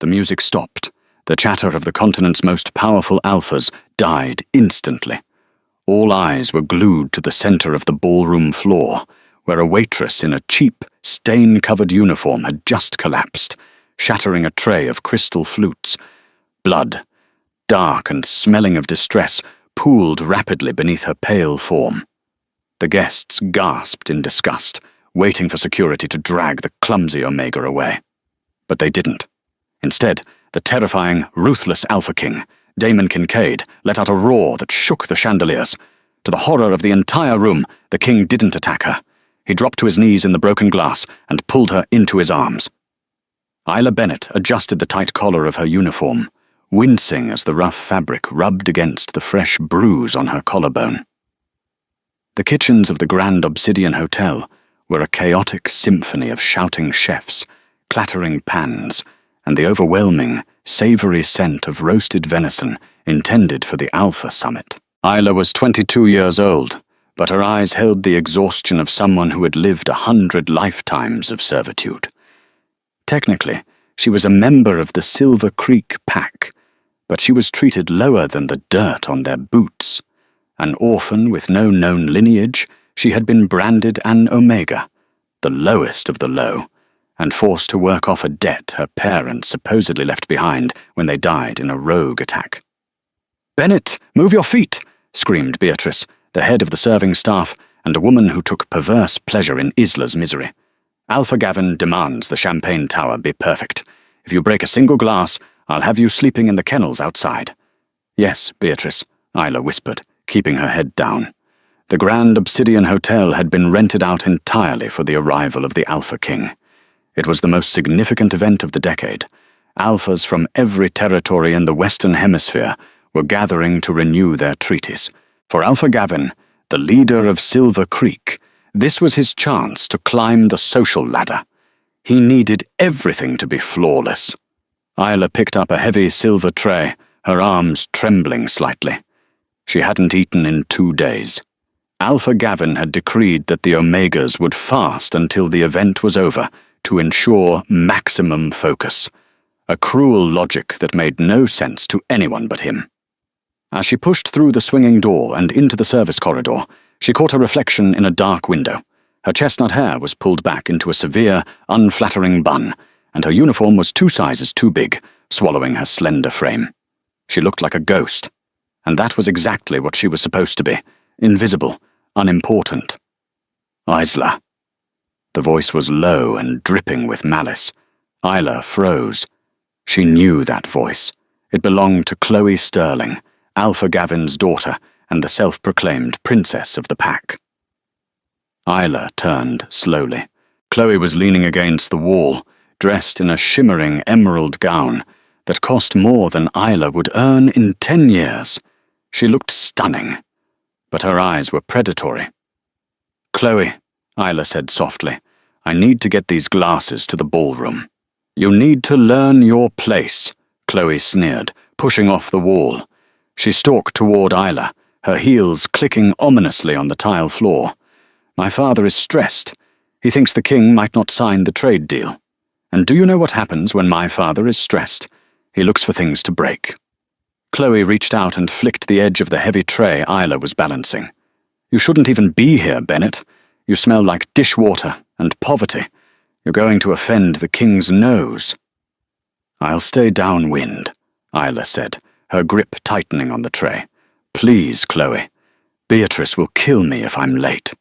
The music stopped. The chatter of the continent's most powerful alphas died instantly. All eyes were glued to the center of the ballroom floor, where a waitress in a cheap, stain-covered uniform had just collapsed, shattering a tray of crystal flutes. Blood, dark and smelling of distress, pooled rapidly beneath her pale form. The guests gasped in disgust, waiting for security to drag the clumsy Omega away. But they didn't. Instead, the terrifying, ruthless Alpha King, Damon Kincaid, let out a roar that shook the chandeliers. To the horror of the entire room, the king didn't attack her. He dropped to his knees in the broken glass and pulled her into his arms. Isla Bennett adjusted the tight collar of her uniform, wincing as the rough fabric rubbed against the fresh bruise on her collarbone. The kitchens of the Grand Obsidian Hotel were a chaotic symphony of shouting chefs, clattering pans, and the overwhelming, savory scent of roasted venison intended for the Alpha Summit. Isla was 22 years old, but her eyes held the exhaustion of someone who had lived 100 lifetimes of servitude. Technically, she was a member of the Silver Creek Pack, but she was treated lower than the dirt on their boots. An orphan with no known lineage, she had been branded an Omega, the lowest of the low, and forced to work off a debt her parents supposedly left behind when they died in a rogue attack. "Bennett, move your feet!" screamed Beatrice, the head of the serving staff and a woman who took perverse pleasure in Isla's misery. "Alpha Gavin demands the champagne tower be perfect. If you break a single glass, I'll have you sleeping in the kennels outside." "Yes, Beatrice," Isla whispered, keeping her head down. The Grand Obsidian Hotel had been rented out entirely for the arrival of the Alpha King. It was the most significant event of the decade. Alphas from every territory in the Western Hemisphere were gathering to renew their treaties. For Alpha Gavin, the leader of Silver Creek, this was his chance to climb the social ladder. He needed everything to be flawless. Isla picked up a heavy silver tray, her arms trembling slightly. She hadn't eaten in 2 days. Alpha Gavin had decreed that the Omegas would fast until the event was over to ensure maximum focus, a cruel logic that made no sense to anyone but him. As she pushed through the swinging door and into the service corridor, she caught a reflection in a dark window. Her chestnut hair was pulled back into a severe, unflattering bun, and her uniform was 2 sizes too big, swallowing her slender frame. She looked like a ghost, and that was exactly what she was supposed to be, invisible, unimportant. "Isla." The voice was low and dripping with malice. Isla froze. She knew that voice. It belonged to Chloe Sterling, Alpha Gavin's daughter and the self-proclaimed princess of the pack. Isla turned slowly. Chloe was leaning against the wall, dressed in a shimmering emerald gown that cost more than Isla would earn in 10 years. She looked stunning, but her eyes were predatory. "Chloe," Isla said softly, "I need to get these glasses to the ballroom." "You need to learn your place," Chloe sneered, pushing off the wall. She stalked toward Isla, her heels clicking ominously on the tile floor. "My father is stressed. He thinks the king might not sign the trade deal. And do you know what happens when my father is stressed? He looks for things to break." Chloe reached out and flicked the edge of the heavy tray Isla was balancing. "You shouldn't even be here, Bennett. You smell like dishwater and poverty. You're going to offend the king's nose." "I'll stay downwind," Isla said, her grip tightening on the tray. "Please, Chloe. Beatrice will kill me if I'm late."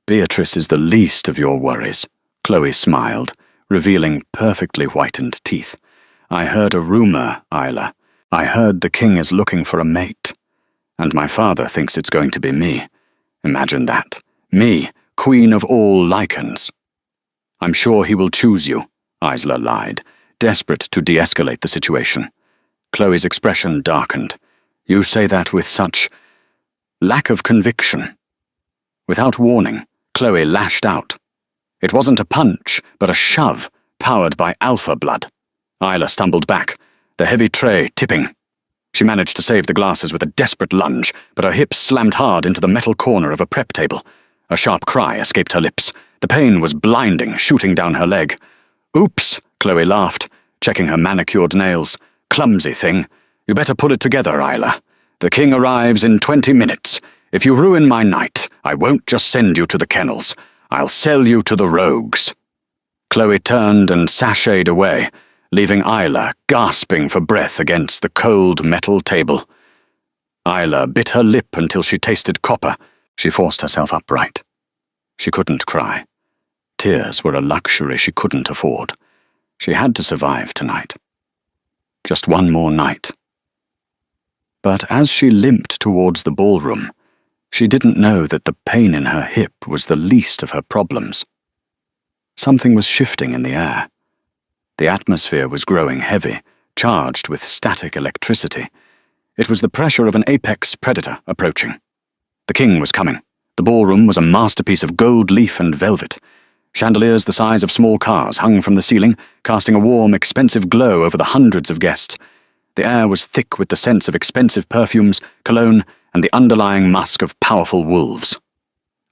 "Beatrice is the least of your worries," Chloe smiled, revealing perfectly whitened teeth. "I heard a rumor, Isla. I heard the king is looking for a mate. And my father thinks it's going to be me. Imagine that. Me, queen of all lichens." "I'm sure he will choose you," Isla lied, desperate to de-escalate the situation. Chloe's expression darkened. "You say that with such lack of conviction." Without warning, Chloe lashed out. It wasn't a punch, but a shove, powered by alpha blood. Isla stumbled back, the heavy tray tipping. She managed to save the glasses with a desperate lunge, but her hips slammed hard into the metal corner of a prep table. A sharp cry escaped her lips. The pain was blinding, shooting down her leg. "Oops," Chloe laughed, checking her manicured nails. "Clumsy thing. You better pull it together, Isla. The king arrives in 20 minutes. If you ruin my night, I won't just send you to the kennels. I'll sell you to the rogues." Chloe turned and sashayed away, leaving Isla gasping for breath against the cold metal table. Isla bit her lip until she tasted copper. She forced herself upright. She couldn't cry. Tears were a luxury she couldn't afford. She had to survive tonight. Just one more night. But as she limped towards the ballroom, she didn't know that the pain in her hip was the least of her problems. Something was shifting in the air. The atmosphere was growing heavy, charged with static electricity. It was the pressure of an apex predator approaching. The king was coming. The ballroom was a masterpiece of gold leaf and velvet. Chandeliers the size of small cars hung from the ceiling, casting a warm, expensive glow over the hundreds of guests. The air was thick with the scents of expensive perfumes, cologne, and the underlying musk of powerful wolves.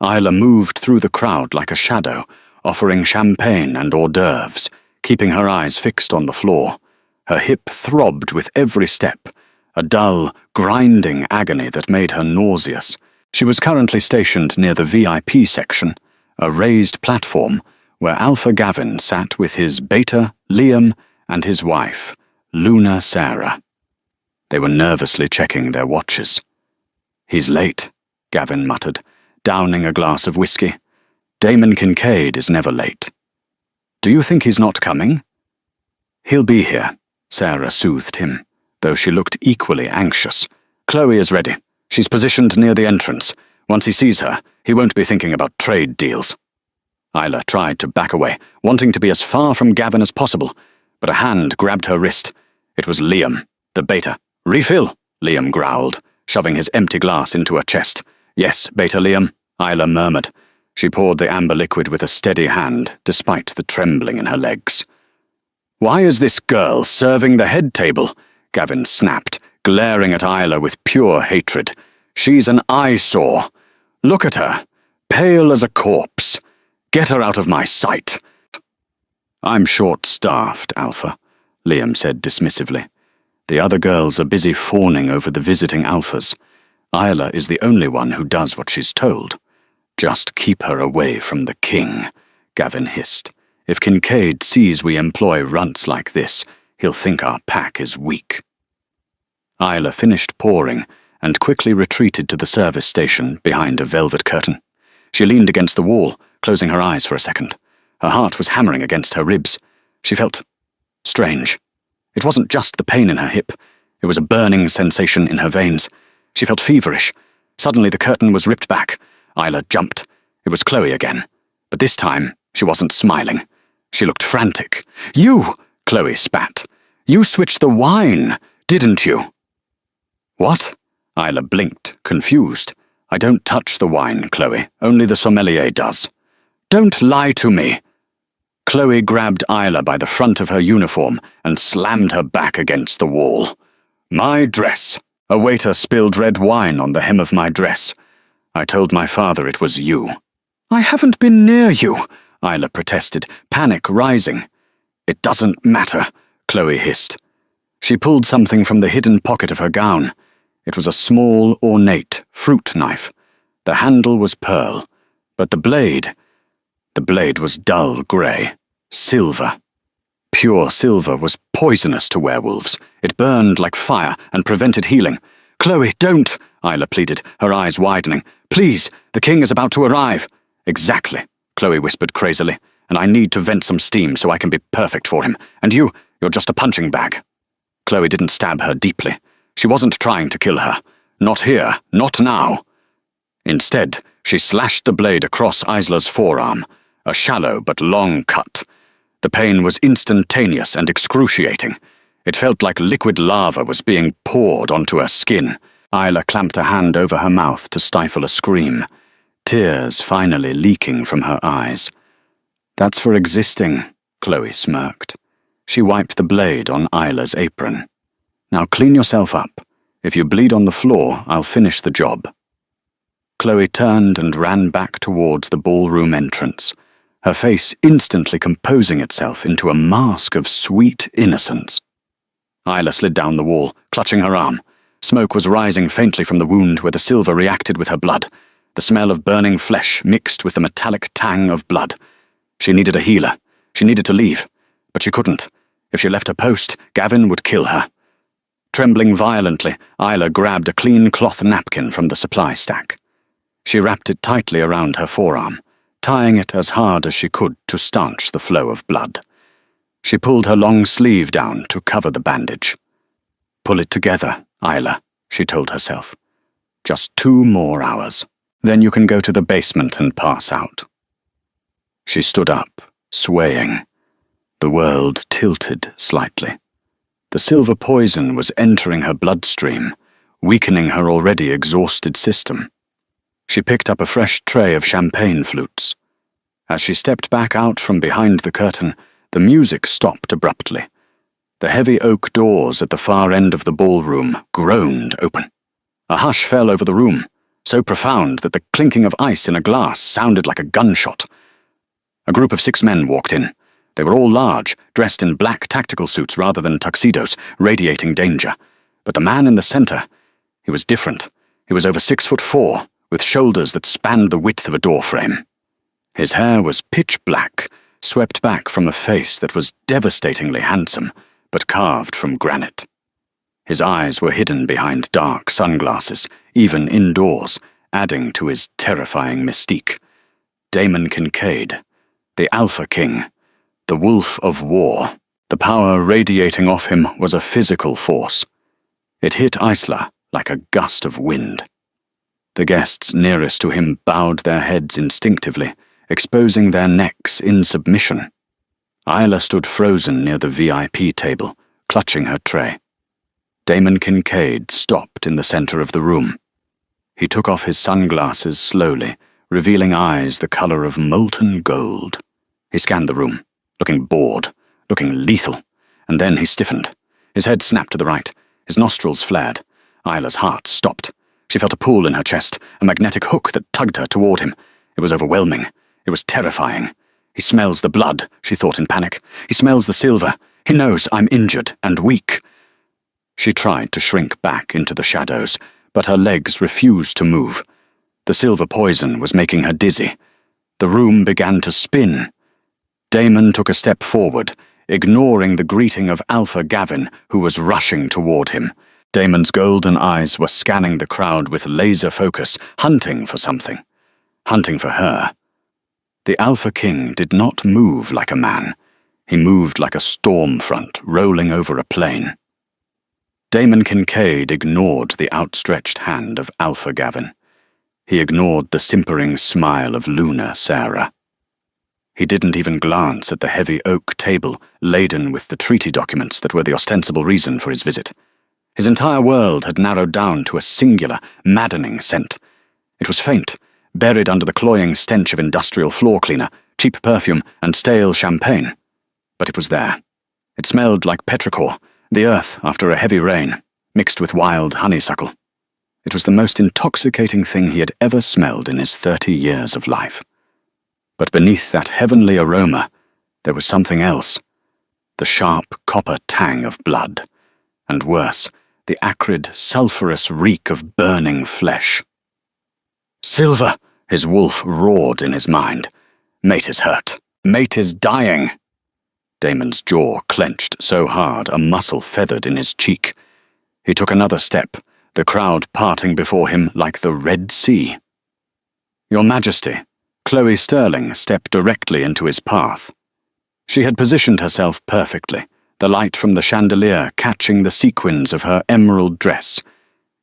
Isla moved through the crowd like a shadow, offering champagne and hors d'oeuvres, keeping her eyes fixed on the floor. Her hip throbbed with every step, a dull, grinding agony that made her nauseous. She was currently stationed near the VIP section, a raised platform where Alpha Gavin sat with his beta, Liam, and his wife, Luna Sarah. They were nervously checking their watches. "He's late," Gavin muttered, downing a glass of whiskey. "Damon Kincaid is never late." "Do you think he's not coming?" "He'll be here," Sarah soothed him, though she looked equally anxious. "Chloe is ready. She's positioned near the entrance. Once he sees her, he won't be thinking about trade deals." Isla tried to back away, wanting to be as far from Gavin as possible, but a hand grabbed her wrist. It was Liam, the beta. "Refill," Liam growled, shoving his empty glass into her chest. "Yes, beta Liam," Isla murmured. She poured the amber liquid with a steady hand, despite the trembling in her legs. "Why is this girl serving the head table?" Gavin snapped, glaring at Isla with pure hatred. "She's an eyesore. Look at her, pale as a corpse. Get her out of my sight." "I'm short-staffed, Alpha," Liam said dismissively. "The other girls are busy fawning over the visiting alphas. Isla is the only one who does what she's told." "Just keep her away from the king," Gavin hissed. "If Kincaid sees we employ runts like this, he'll think our pack is weak." Isla finished pouring and quickly retreated to the service station behind a velvet curtain. She leaned against the wall, closing her eyes for a second. Her heart was hammering against her ribs. She felt strange. It wasn't just the pain in her hip. It was a burning sensation in her veins. She felt feverish. Suddenly the curtain was ripped back. Isla jumped. It was Chloe again. But this time, she wasn't smiling. She looked frantic. "You!" Chloe spat. "You switched the wine, didn't you?" "What?" Isla blinked, confused. "I don't touch the wine, Chloe. Only the sommelier does." "Don't lie to me." Chloe grabbed Isla by the front of her uniform and slammed her back against the wall. "My dress. A waiter spilled red wine on the hem of my dress. I told my father it was you." "I haven't been near you," Isla protested, panic rising. "It doesn't matter," Chloe hissed. She pulled something from the hidden pocket of her gown. It was a small, ornate fruit knife. The handle was pearl, but the blade was dull grey, silver. Pure silver was poisonous to werewolves. It burned like fire and prevented healing. "Chloe, don't!" Isla pleaded, her eyes widening. "Please, the king is about to arrive." "Exactly," Chloe whispered crazily, "and I need to vent some steam so I can be perfect for him. And you're just a punching bag." Chloe didn't stab her deeply. She wasn't trying to kill her. Not here, not now. Instead, she slashed the blade across Isla's forearm, a shallow but long cut. The pain was instantaneous and excruciating. It felt like liquid lava was being poured onto her skin. Isla clamped a hand over her mouth to stifle a scream, tears finally leaking from her eyes. "That's for existing," Chloe smirked. She wiped the blade on Isla's apron. "Now clean yourself up. If you bleed on the floor, I'll finish the job." Chloe turned and ran back towards the ballroom entrance, her face instantly composing itself into a mask of sweet innocence. Isla slid down the wall, clutching her arm. Smoke was rising faintly from the wound where the silver reacted with her blood. The smell of burning flesh mixed with the metallic tang of blood. She needed a healer. She needed to leave. But she couldn't. If she left her post, Gavin would kill her. Trembling violently, Isla grabbed a clean cloth napkin from the supply stack. She wrapped it tightly around her forearm, tying it as hard as she could to stanch the flow of blood. She pulled her long sleeve down to cover the bandage. "Pull it together, Isla," she told herself. "Just 2 more hours. Then you can go to the basement and pass out." She stood up, swaying. The world tilted slightly. The silver poison was entering her bloodstream, weakening her already exhausted system. She picked up a fresh tray of champagne flutes. As she stepped back out from behind the curtain, the music stopped abruptly. The heavy oak doors at the far end of the ballroom groaned open. A hush fell over the room, so profound that the clinking of ice in a glass sounded like a gunshot. A group of 6 men walked in. They were all large, dressed in black tactical suits rather than tuxedos, radiating danger. But the man in the center, he was different. He was over 6'4", with shoulders that spanned the width of a doorframe. His hair was pitch black, swept back from a face that was devastatingly handsome, but carved from granite. His eyes were hidden behind dark sunglasses, even indoors, adding to his terrifying mystique. Damon Kincaid, the Alpha King, the Wolf of War. The power radiating off him was a physical force. It hit Isla like a gust of wind. The guests nearest to him bowed their heads instinctively, exposing their necks in submission. Isla stood frozen near the VIP table, clutching her tray. Damon Kincaid stopped in the center of the room. He took off his sunglasses slowly, revealing eyes the color of molten gold. He scanned the room, looking bored, looking lethal, and then he stiffened. His head snapped to the right, his nostrils flared. Isla's heart stopped. She felt a pull in her chest, a magnetic hook that tugged her toward him. It was overwhelming. It was terrifying. "He smells the blood," she thought in panic. "He smells the silver. He knows I'm injured and weak." She tried to shrink back into the shadows, but her legs refused to move. The silver poison was making her dizzy. The room began to spin. Damon took a step forward, ignoring the greeting of Alpha Gavin, who was rushing toward him. Damon's golden eyes were scanning the crowd with laser focus, hunting for something. Hunting for her. The Alpha King did not move like a man. He moved like a storm front rolling over a plain. Damon Kincaid ignored the outstretched hand of Alpha Gavin. He ignored the simpering smile of Luna Sarah. He didn't even glance at the heavy oak table laden with the treaty documents that were the ostensible reason for his visit. His entire world had narrowed down to a singular, maddening scent. It was faint, buried under the cloying stench of industrial floor cleaner, cheap perfume, and stale champagne. But it was there. It smelled like petrichor, the earth after a heavy rain, mixed with wild honeysuckle. It was the most intoxicating thing he had ever smelled in his 30 years of life. But beneath that heavenly aroma, there was something else. The sharp copper tang of blood. And worse, the acrid, sulphurous reek of burning flesh. "Silver!" his wolf roared in his mind. "Mate is hurt. Mate is dying." Damon's jaw clenched so hard a muscle feathered in his cheek. He took another step, the crowd parting before him like the Red Sea. "Your Majesty," Chloe Sterling stepped directly into his path. She had positioned herself perfectly, the light from the chandelier catching the sequins of her emerald dress.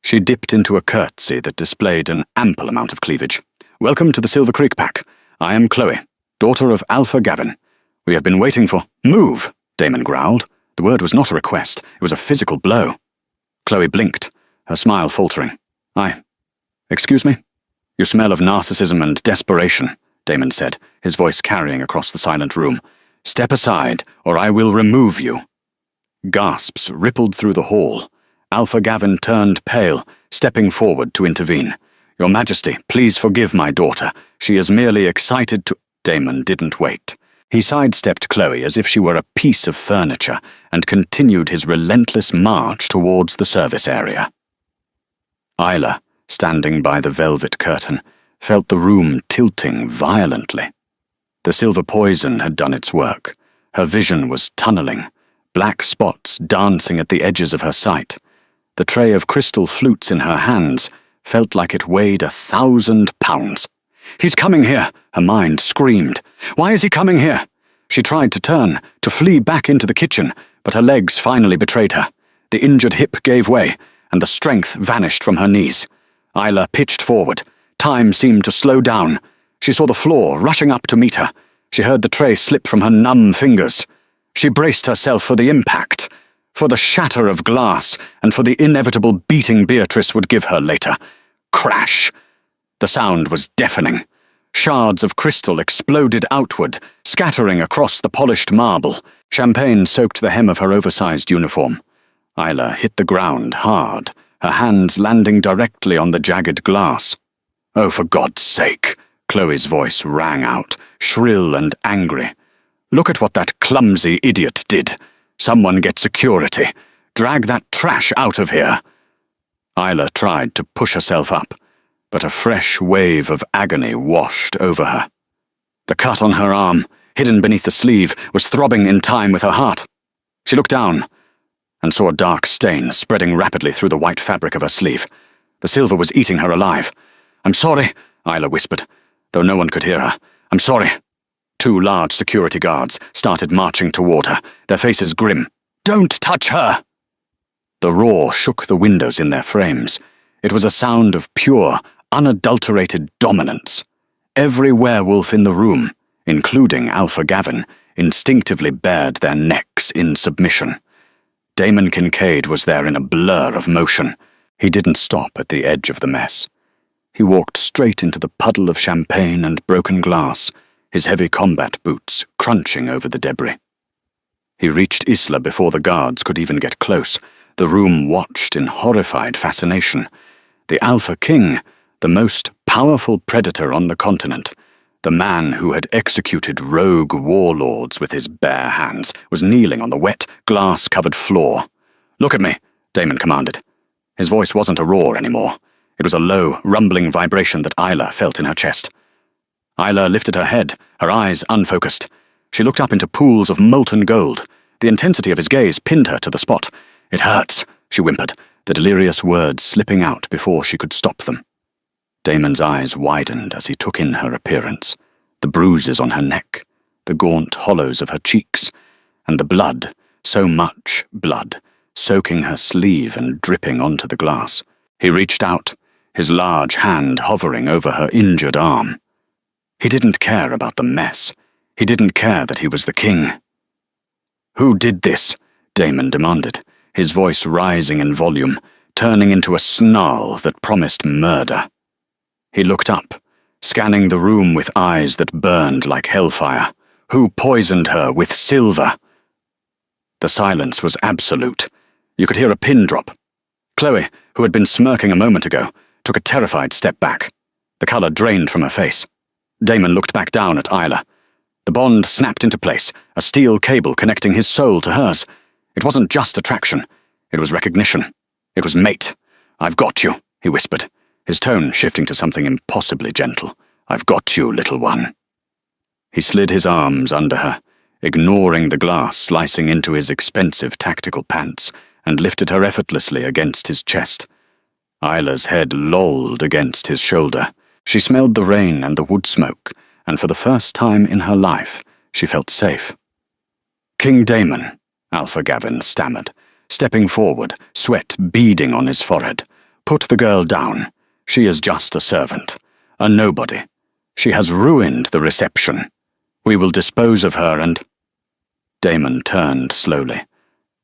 She dipped into a curtsy that displayed an ample amount of cleavage. "Welcome to the Silver Creek Pack. I am Chloe, daughter of Alpha Gavin. We have been waiting for—" "Move!" Damon growled. The word was not a request, it was a physical blow. Chloe blinked, her smile faltering. Excuse me?" "You smell of narcissism and desperation," Damon said, his voice carrying across the silent room. "Step aside, or I will remove you." Gasps rippled through the hall. Alpha Gavin turned pale, stepping forward to intervene. "Your Majesty, please forgive my daughter. She is merely excited to—" Damon didn't wait. He sidestepped Chloe as if she were a piece of furniture and continued his relentless march towards the service area. Isla, standing by the velvet curtain, felt the room tilting violently. The silver poison had done its work. Her vision was tunneling, black spots dancing at the edges of her sight. The tray of crystal flutes in her hands felt like it weighed 1,000 pounds. "He's coming here," her mind screamed. "Why is he coming here?" She tried to turn, to flee back into the kitchen, but her legs finally betrayed her. The injured hip gave way, and the strength vanished from her knees. Isla pitched forward. Time seemed to slow down. She saw the floor rushing up to meet her. She heard the tray slip from her numb fingers. She braced herself for the impact, for the shatter of glass, and for the inevitable beating Beatrice would give her later. Crash! The sound was deafening. Shards of crystal exploded outward, scattering across the polished marble. Champagne soaked the hem of her oversized uniform. Isla hit the ground hard, her hands landing directly on the jagged glass. "Oh, for God's sake!" Chloe's voice rang out, shrill and angry. "Look at what that clumsy idiot did. Someone get security. Drag that trash out of here." Isla tried to push herself up, but a fresh wave of agony washed over her. The cut on her arm, hidden beneath the sleeve, was throbbing in time with her heart. She looked down and saw a dark stain spreading rapidly through the white fabric of her sleeve. The silver was eating her alive. "I'm sorry," Isla whispered, though no one could hear her. "I'm sorry." 2 large security guards started marching toward her, their faces grim. "Don't touch her!" The roar shook the windows in their frames. It was a sound of pure, unadulterated dominance. Every werewolf in the room, including Alpha Gavin, instinctively bared their necks in submission. Damon Kincaid was there in a blur of motion. He didn't stop at the edge of the mess. He walked straight into the puddle of champagne and broken glass, his heavy combat boots crunching over the debris. He reached Isla before the guards could even get close. The room watched in horrified fascination. The Alpha King, the most powerful predator on the continent, the man who had executed rogue warlords with his bare hands, was kneeling on the wet, glass-covered floor. "Look at me," Damon commanded. His voice wasn't a roar anymore. It was a low, rumbling vibration that Isla felt in her chest. Isla lifted her head, her eyes unfocused. She looked up into pools of molten gold. The intensity of his gaze pinned her to the spot. "It hurts," she whimpered, the delirious words slipping out before she could stop them. Damon's eyes widened as he took in her appearance, the bruises on her neck, the gaunt hollows of her cheeks, and the blood, so much blood, soaking her sleeve and dripping onto the glass. He reached out, his large hand hovering over her injured arm. He didn't care about the mess. He didn't care that he was the king. "Who did this?" Damon demanded, his voice rising in volume, turning into a snarl that promised murder. He looked up, scanning the room with eyes that burned like hellfire. "Who poisoned her with silver?" The silence was absolute. You could hear a pin drop. Chloe, who had been smirking a moment ago, took a terrified step back. The colour drained from her face. Damon looked back down at Isla. The bond snapped into place, a steel cable connecting his soul to hers. It wasn't just attraction. It was recognition. It was mate. "I've got you," he whispered, his tone shifting to something impossibly gentle. "I've got you, little one." He slid his arms under her, ignoring the glass slicing into his expensive tactical pants, and lifted her effortlessly against his chest. Isla's head lolled against his shoulder. She smelled the rain and the wood smoke, and for the first time in her life, she felt safe. "King Damon," Alpha Gavin stammered, stepping forward, sweat beading on his forehead. "Put the girl down. She is just a servant, a nobody. She has ruined the reception. We will dispose of her and—" Damon turned slowly,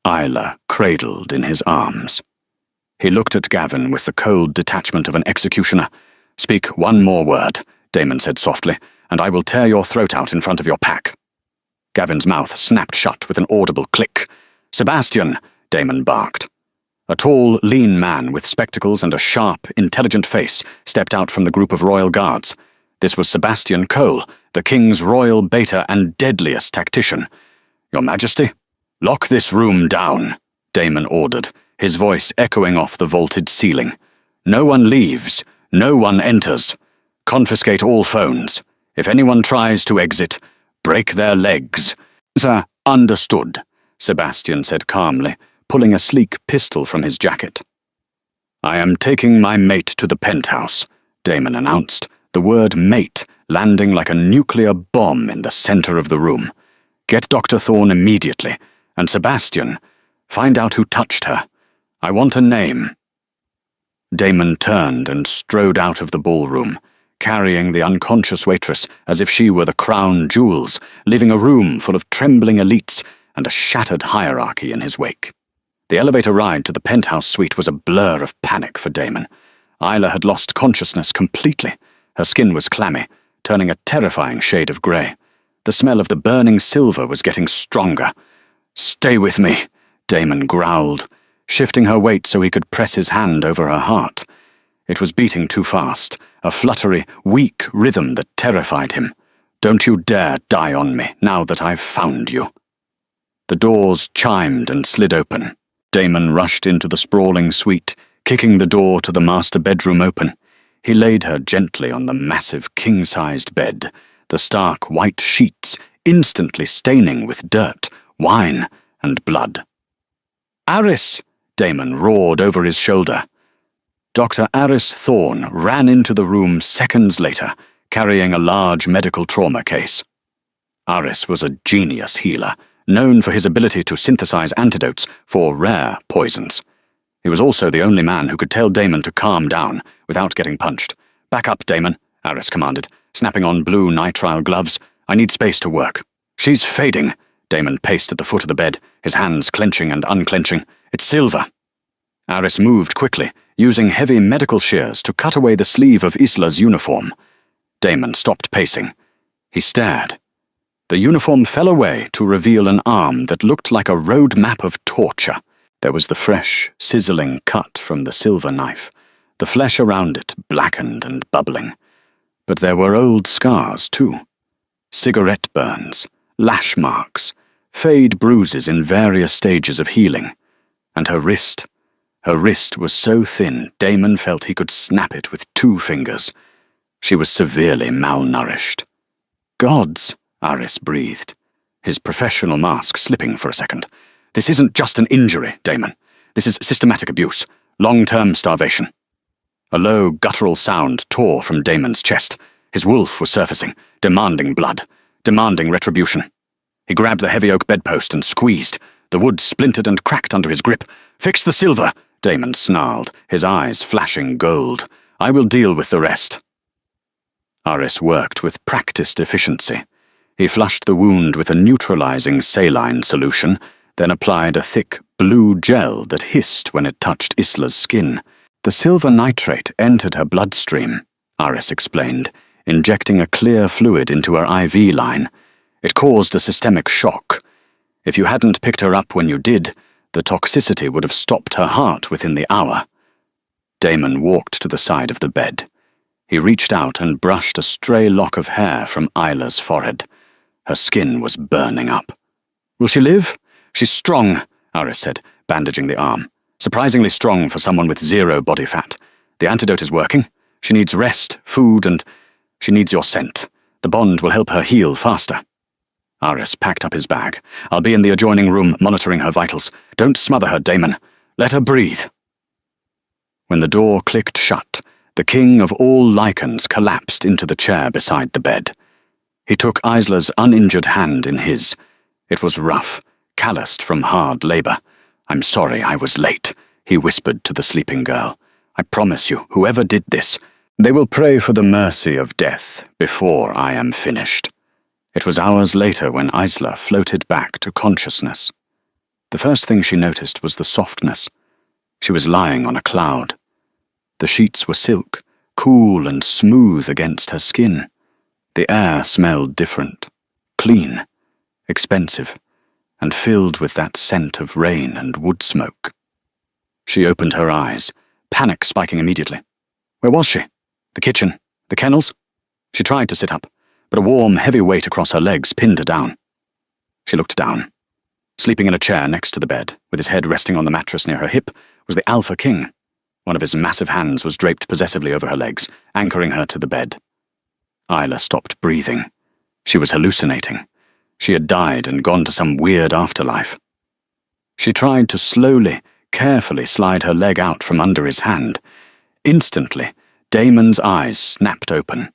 Isla cradled in his arms. He looked at Gavin with the cold detachment of an executioner. "Speak one more word," Damon said softly, "and I will tear your throat out in front of your pack." Gavin's mouth snapped shut with an audible click. "Sebastian!" Damon barked. A tall, lean man with spectacles and a sharp, intelligent face stepped out from the group of royal guards. This was Sebastian Cole, the king's royal beta and deadliest tactician. "Your Majesty, lock this room down," Damon ordered, his voice echoing off the vaulted ceiling. "No one leaves, no one enters. Confiscate all phones. If anyone tries to exit, break their legs." "Sir, understood," Sebastian said calmly, pulling a sleek pistol from his jacket. "I am taking my mate to the penthouse," Damon announced, the word mate landing like a nuclear bomb in the center of the room. "Get Dr. Thorne immediately, and Sebastian, find out who touched her. I want a name." Damon turned and strode out of the ballroom, carrying the unconscious waitress as if she were the crown jewels, leaving a room full of trembling elites and a shattered hierarchy in his wake. The elevator ride to the penthouse suite was a blur of panic for Damon. Isla had lost consciousness completely. Her skin was clammy, turning a terrifying shade of grey. The smell of the burning silver was getting stronger. "Stay with me," Damon growled, shifting her weight so he could press his hand over her heart. It was beating too fast, a fluttery, weak rhythm that terrified him. "Don't you dare die on me, now that I've found you." The doors chimed and slid open. Damon rushed into the sprawling suite, kicking the door to the master bedroom open. He laid her gently on the massive king-sized bed, the stark white sheets instantly staining with dirt, wine, and blood. "Aris!" Damon roared over his shoulder. Dr. Aris Thorne ran into the room seconds later, carrying a large medical trauma case. Aris was a genius healer, known for his ability to synthesize antidotes for rare poisons. He was also the only man who could tell Damon to calm down without getting punched. "Back up, Damon," Aris commanded, snapping on blue nitrile gloves. "I need space to work." "She's fading." Damon paced at the foot of the bed, his hands clenching and unclenching. "It's silver." Aris moved quickly, using heavy medical shears to cut away the sleeve of Isla's uniform. Damon stopped pacing. He stared. The uniform fell away to reveal an arm that looked like a road map of torture. There was the fresh, sizzling cut from the silver knife, the flesh around it blackened and bubbling. But there were old scars, too. Cigarette burns, lash marks, fade bruises in various stages of healing. And her wrist was so thin Damon felt he could snap it with 2 fingers. She was severely malnourished. "Gods," Aris breathed, his professional mask slipping for a second. "This isn't just an injury, Damon. This is systematic abuse, long-term starvation." A low, guttural sound tore from Damon's chest. His wolf was surfacing, demanding blood, demanding retribution. He grabbed the heavy oak bedpost and squeezed. The wood splintered and cracked under his grip. "Fix the silver," Damon snarled, his eyes flashing gold. "I will deal with the rest." Aris worked with practiced efficiency. He flushed the wound with a neutralizing saline solution, then applied a thick, blue gel that hissed when it touched Isla's skin. The silver nitrate entered her bloodstream, Aris explained, injecting a clear fluid into her IV line. It caused a systemic shock. If you hadn't picked her up when you did, the toxicity would have stopped her heart within the hour. Damon walked to the side of the bed. He reached out and brushed a stray lock of hair from Isla's forehead. Her skin was burning up. "Will she live?" "She's strong," Aris said, bandaging the arm. "Surprisingly strong for someone with 0 body fat. The antidote is working. She needs rest, food, and she needs your scent. The bond will help her heal faster." Aris packed up his bag. "I'll be in the adjoining room monitoring her vitals. Don't smother her, Damon. Let her breathe." When the door clicked shut, the king of all lichens collapsed into the chair beside the bed. He took Isla's uninjured hand in his. It was rough, calloused from hard labor. "I'm sorry I was late," he whispered to the sleeping girl. "I promise you, whoever did this, they will pray for the mercy of death before I am finished." It was hours later when Isla floated back to consciousness. The first thing she noticed was the softness. She was lying on a cloud. The sheets were silk, cool and smooth against her skin. The air smelled different, clean, expensive, and filled with that scent of rain and wood smoke. She opened her eyes, panic spiking immediately. Where was she? The kitchen? The kennels? She tried to sit up, but a warm, heavy weight across her legs pinned her down. She looked down. Sleeping in a chair next to the bed, with his head resting on the mattress near her hip, was the Alpha King. One of his massive hands was draped possessively over her legs, anchoring her to the bed. Isla stopped breathing. She was hallucinating. She had died and gone to some weird afterlife. She tried to slowly, carefully slide her leg out from under his hand. Instantly, Damon's eyes snapped open.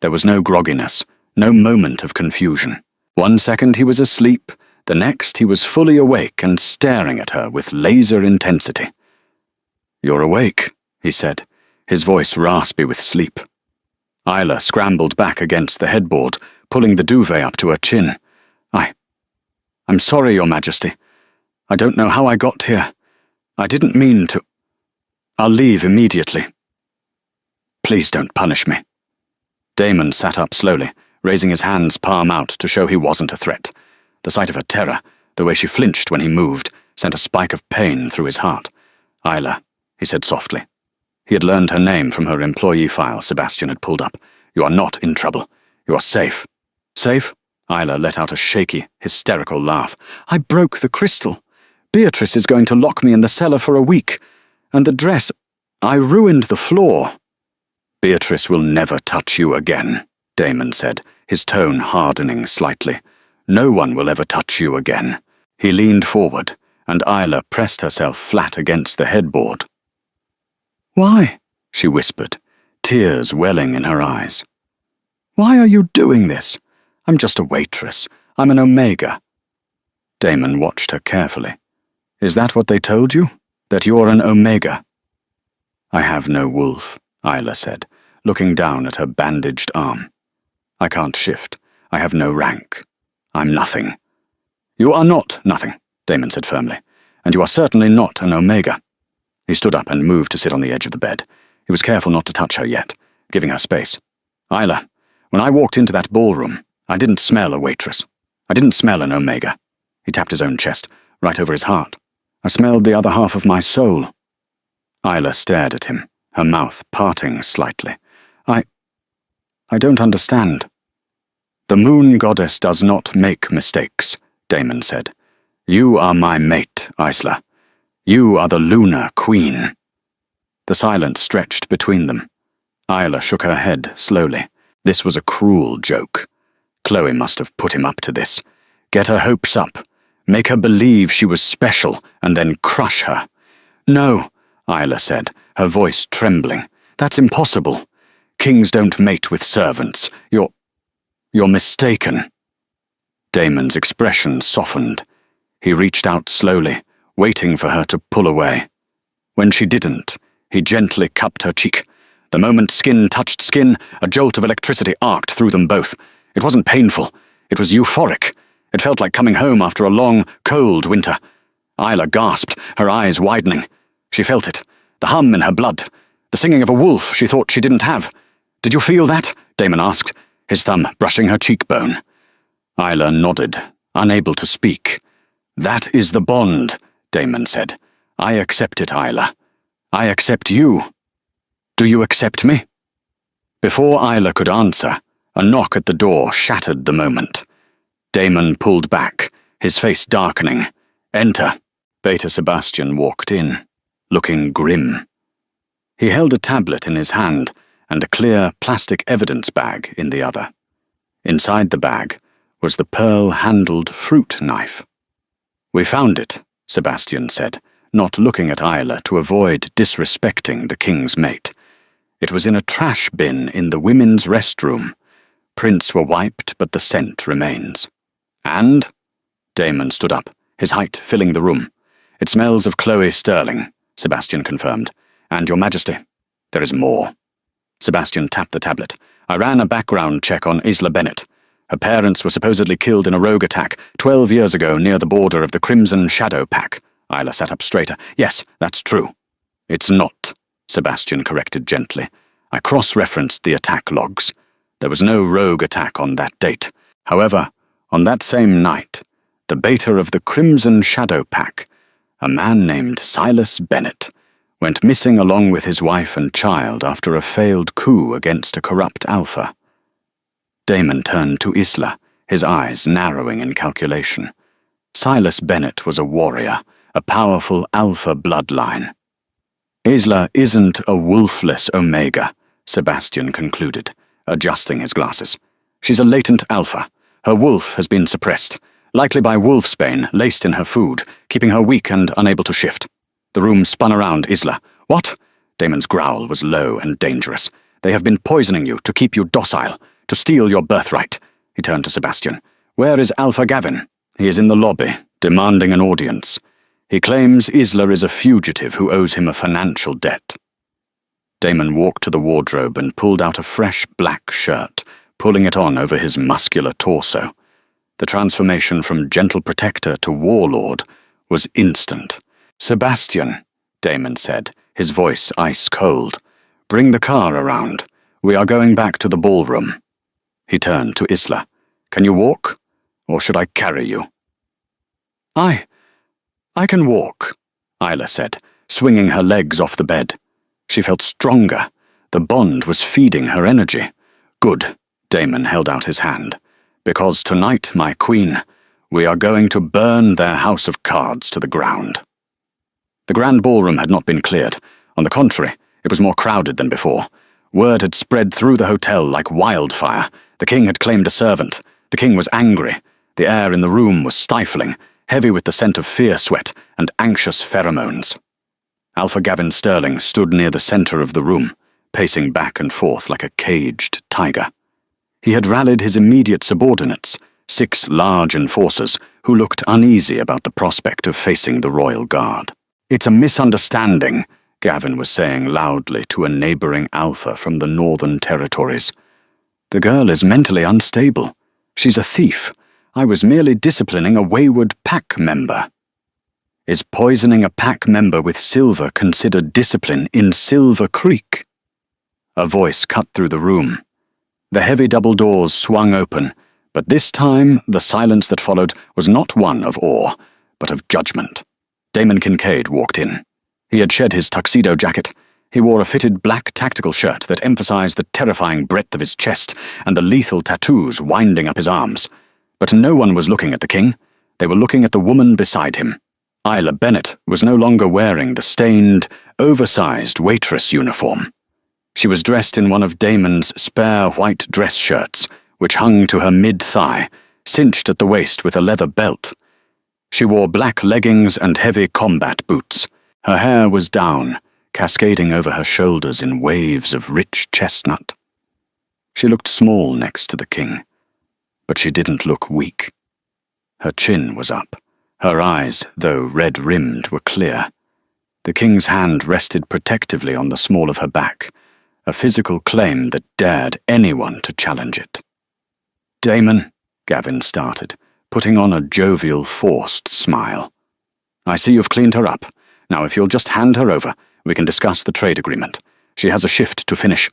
There was no grogginess, no moment of confusion. 1 second he was asleep, the next he was fully awake and staring at her with laser intensity. "You're awake," he said, his voice raspy with sleep. Isla scrambled back against the headboard, pulling the duvet up to her chin. I'm sorry, Your Majesty. I don't know how I got here. I didn't mean to. I'll leave immediately. Please don't punish me." Damon sat up slowly, raising his hands palm out to show he wasn't a threat. The sight of her terror, the way she flinched when he moved, sent a spike of pain through his heart. "Isla," he said softly. He had learned her name from her employee file Sebastian had pulled up. "You are not in trouble. You are safe." "Safe?" Isla let out a shaky, hysterical laugh. "I broke the crystal. Beatrice is going to lock me in the cellar for a week. And the dress, I ruined the floor." "Beatrice will never touch you again," Damon said, his tone hardening slightly. "No one will ever touch you again." He leaned forward, and Isla pressed herself flat against the headboard. "Why?" she whispered, tears welling in her eyes. "Why are you doing this? I'm just a waitress. I'm an Omega." Damon watched her carefully. "Is that what they told you? That you're an Omega?" "I have no wolf," Isla said, looking down at her bandaged arm. "I can't shift. I have no rank. I'm nothing." "You are not nothing," Damon said firmly, "and you are certainly not an Omega." He stood up and moved to sit on the edge of the bed. He was careful not to touch her yet, giving her space. "Isla, when I walked into that ballroom, I didn't smell a waitress. I didn't smell an Omega." He tapped his own chest, right over his heart. "I smelled the other half of my soul." Isla stared at him, her mouth parting slightly. I don't understand." "The moon goddess does not make mistakes," Damon said. "You are my mate, Isla. You are the lunar queen." The silence stretched between them. Isla shook her head slowly. This was a cruel joke. Chloe must have put him up to this. Get her hopes up. Make her believe she was special, and then crush her. "No," Isla said, her voice trembling. "That's impossible. Kings don't mate with servants. You're mistaken." Damon's expression softened. He reached out slowly, waiting for her to pull away. When she didn't, he gently cupped her cheek. The moment skin touched skin, a jolt of electricity arced through them both. It wasn't painful. It was euphoric. It felt like coming home after a long, cold winter. Isla gasped, her eyes widening. She felt it, the hum in her blood, the singing of a wolf she thought she didn't have. "Did you feel that?" Damon asked, his thumb brushing her cheekbone. Isla nodded, unable to speak. "That is the bond," Damon said. "I accept it, Isla. I accept you. Do you accept me?" Before Isla could answer, a knock at the door shattered the moment. Damon pulled back, his face darkening. "Enter." Beta Sebastian walked in, looking grim. He held a tablet in his hand and a clear plastic evidence bag in the other. Inside the bag was the pearl-handled fruit knife. "We found it," Sebastian said, not looking at Isla to avoid disrespecting the king's mate. "It was in a trash bin in the women's restroom. Prints were wiped, but the scent remains." "And?" Damon stood up, his height filling the room. "It smells of Chloe Sterling," Sebastian confirmed. "And, Your Majesty, there is more." Sebastian tapped the tablet. "I ran a background check on Isla Bennett. Her parents were supposedly killed in a rogue attack 12 years ago near the border of the Crimson Shadow Pack." Isla sat up straighter. "Yes, that's true." "It's not," Sebastian corrected gently. "I cross-referenced the attack logs. There was no rogue attack on that date. However, on that same night, the beta of the Crimson Shadow Pack, a man named Silas Bennett, went missing along with his wife and child after a failed coup against a corrupt alpha." Damon turned to Isla, his eyes narrowing in calculation. Silas Bennett was a warrior, a powerful alpha bloodline. Isla isn't a wolfless omega, Sebastian concluded, adjusting his glasses. She's a latent alpha. Her wolf has been suppressed, likely by wolfsbane laced in her food, keeping her weak and unable to shift. The room spun around Isla. What? Damon's growl was low and dangerous. They have been poisoning you to keep you docile, to steal your birthright. He turned to Sebastian. Where is Alpha Gavin? He is in the lobby, demanding an audience. He claims Isla is a fugitive who owes him a financial debt. Damon walked to the wardrobe and pulled out a fresh black shirt, pulling it on over his muscular torso. The transformation from gentle protector to warlord was instant. Sebastian, Damon said, his voice ice-cold. Bring the car around. We are going back to the ballroom. He turned to Isla. Can you walk? Or should I carry you? I can walk, Isla said, swinging her legs off the bed. She felt stronger. The bond was feeding her energy. Good, Damon held out his hand. Because tonight, my queen, we are going to burn their house of cards to the ground. The grand ballroom had not been cleared. On the contrary, it was more crowded than before. Word had spread through the hotel like wildfire. The king had claimed a servant. The king was angry. The air in the room was stifling, heavy with the scent of fear sweat and anxious pheromones. Alpha Gavin Sterling stood near the center of the room, pacing back and forth like a caged tiger. He had rallied his immediate subordinates, 6 large enforcers, who looked uneasy about the prospect of facing the royal guard. It's a misunderstanding, Gavin was saying loudly to a neighboring alpha from the northern territories. The girl is mentally unstable. She's a thief. I was merely disciplining a wayward pack member. Is poisoning a pack member with silver considered discipline in Silver Creek? A voice cut through the room. The heavy double doors swung open, but this time the silence that followed was not one of awe, but of judgment. Damon Kincaid walked in. He had shed his tuxedo jacket. He wore a fitted black tactical shirt that emphasized the terrifying breadth of his chest and the lethal tattoos winding up his arms. But no one was looking at the king. They were looking at the woman beside him. Isla Bennett was no longer wearing the stained, oversized waitress uniform. She was dressed in one of Damon's spare white dress shirts, which hung to her mid-thigh, cinched at the waist with a leather belt. She wore black leggings and heavy combat boots. Her hair was down, cascading over her shoulders in waves of rich chestnut. She looked small next to the king, but she didn't look weak. Her chin was up. Her eyes, though red-rimmed, were clear. The king's hand rested protectively on the small of her back, a physical claim that dared anyone to challenge it. Damon, Gavin started, putting on a jovial, forced smile. I see you've cleaned her up. Now if you'll just hand her over, we can discuss the trade agreement. She has a shift to finish.